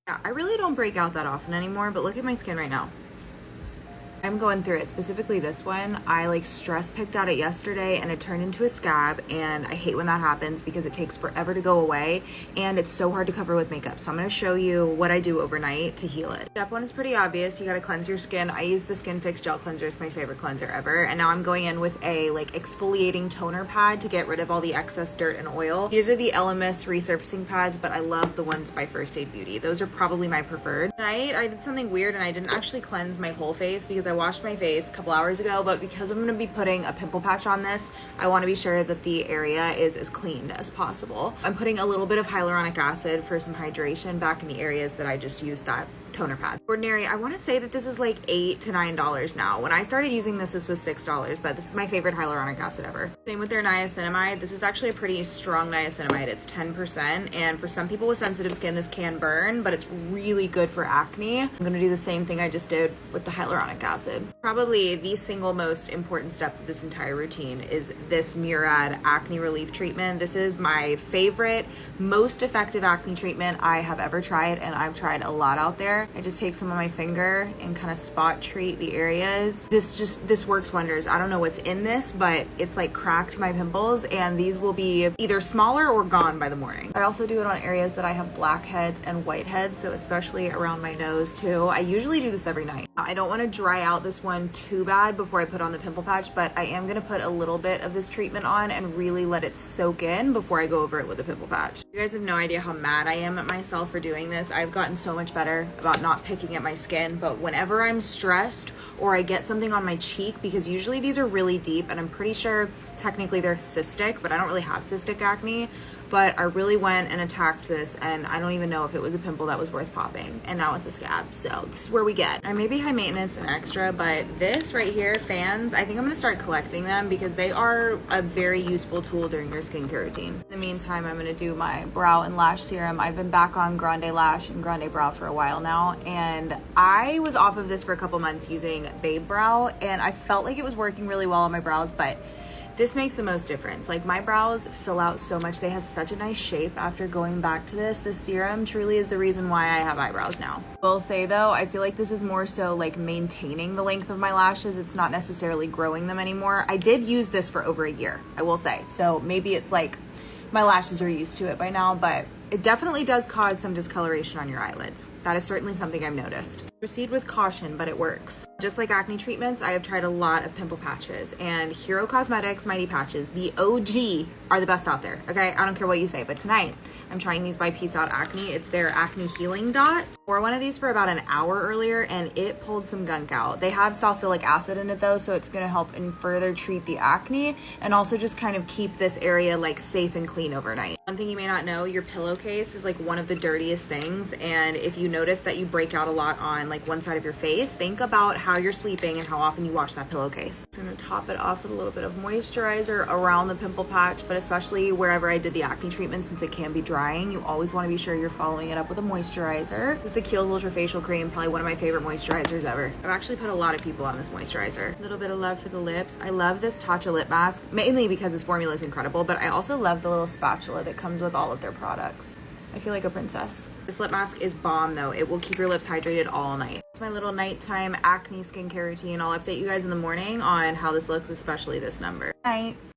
Yeah, I really don't break out that often anymore, but look at my skin right now. I'm going through it, specifically this one. I like stress picked at it yesterday and it turned into a scab, and I hate when that happens because it takes forever to go away and it's so hard to cover with makeup. So I'm going to show you what I do overnight to heal it. Step one is pretty obvious. You got to cleanse your skin. I use the Skin Fix Gel Cleanser. It's my favorite cleanser ever. And now I'm going in with a like exfoliating toner pad to get rid of all the excess dirt and oil. These are the LMS resurfacing pads, but I love the ones by First Aid Beauty. Those are probably my preferred. Tonight I did something weird and I didn't actually cleanse my whole face because I washed my face a couple hours ago, but because I'm going to be putting a pimple patch on this, I want to be sure that the area is as cleaned as possible. I'm putting a little bit of hyaluronic acid for some hydration back in the areas that I just used that toner pad. Ordinary, I want to say that this is like $8 to $9 now. When I started using this was $6, but this is my favorite hyaluronic acid ever. Same with their niacinamide. This is actually a pretty strong niacinamide. It's 10%, and for some people with sensitive skin, this can burn, but it's really good for acne. I'm gonna do the same thing I just did with the hyaluronic acid. Probably the single most important step of this entire routine is this Murad acne relief treatment. This is my favorite, most effective acne treatment I have ever tried, and I've tried a lot out there. I just take some on my finger and kind of spot treat the areas. This works wonders. I don't know what's in this, but it's like cracked my pimples, and these will be either smaller or gone by the morning. I also do it on areas that I have blackheads and whiteheads, so especially around my nose too. I usually do this every night. I don't want to dry out this one too bad before I put on the pimple patch, but I am going to put a little bit of this treatment on and really let it soak in before I go over it with the pimple patch. You guys have no idea how mad I am at myself for doing this. I've gotten so much better about not picking at my skin, but whenever I'm stressed or I get something on my cheek, because usually these are really deep and I'm pretty sure technically they're cystic, but I don't really have cystic acne, but I really went and attacked this, and I don't even know if it was a pimple that was worth popping, and now it's a scab. So this is where we get. I may be high maintenance and extra, but this right here, fans, I think I'm gonna start collecting them because they are a very useful tool during your skincare routine. In the meantime, I'm gonna do my brow and lash serum. I've been back on Grande Lash and Grande Brow for a while now, and I was off of this for a couple months using Babe Brow, and I felt like it was working really well on my brows, but this makes the most difference. Like, my brows fill out so much. They have such a nice shape after going back to this. This serum truly is the reason why I have eyebrows now. I will say though, I feel like this is more so like maintaining the length of my lashes. It's not necessarily growing them anymore. I did use this for over a year, I will say. So maybe it's like my lashes are used to it by now, but it definitely does cause some discoloration on your eyelids. That is certainly something I've noticed. Proceed with caution, but it works. Just like acne treatments, I have tried a lot of pimple patches, and Hero Cosmetics Mighty Patches, the OG, are the best out there, okay? I don't care what you say, but tonight, I'm trying these by Peace Out Acne. It's their acne healing dots. I wore one of these for about an hour earlier, and it pulled some gunk out. They have salicylic acid in it though, so it's gonna help and further treat the acne, and also just kind of keep this area like safe and clean overnight. One thing you may not know, your pillowcase is like one of the dirtiest things, and if you notice that you break out a lot on like one side of your face, think about how you're sleeping and how often you wash that pillowcase. I'm gonna top it off with a little bit of moisturizer around the pimple patch, but especially wherever I did the acne treatment, since it can be drying, you always want to be sure you're following it up with a moisturizer. This is the Kiehl's Ultra Facial Cream, probably one of my favorite moisturizers ever. I've actually put a lot of people on this moisturizer. A little bit of love for the lips. I love this Tatcha lip mask, mainly because this formula is incredible, but I also love the little spatula that comes with all of their products. I feel like a princess. This lip mask is bomb though. It will keep your lips hydrated all night. It's my little nighttime acne skincare routine. I'll update you guys in the morning on how this looks, especially this number. Night.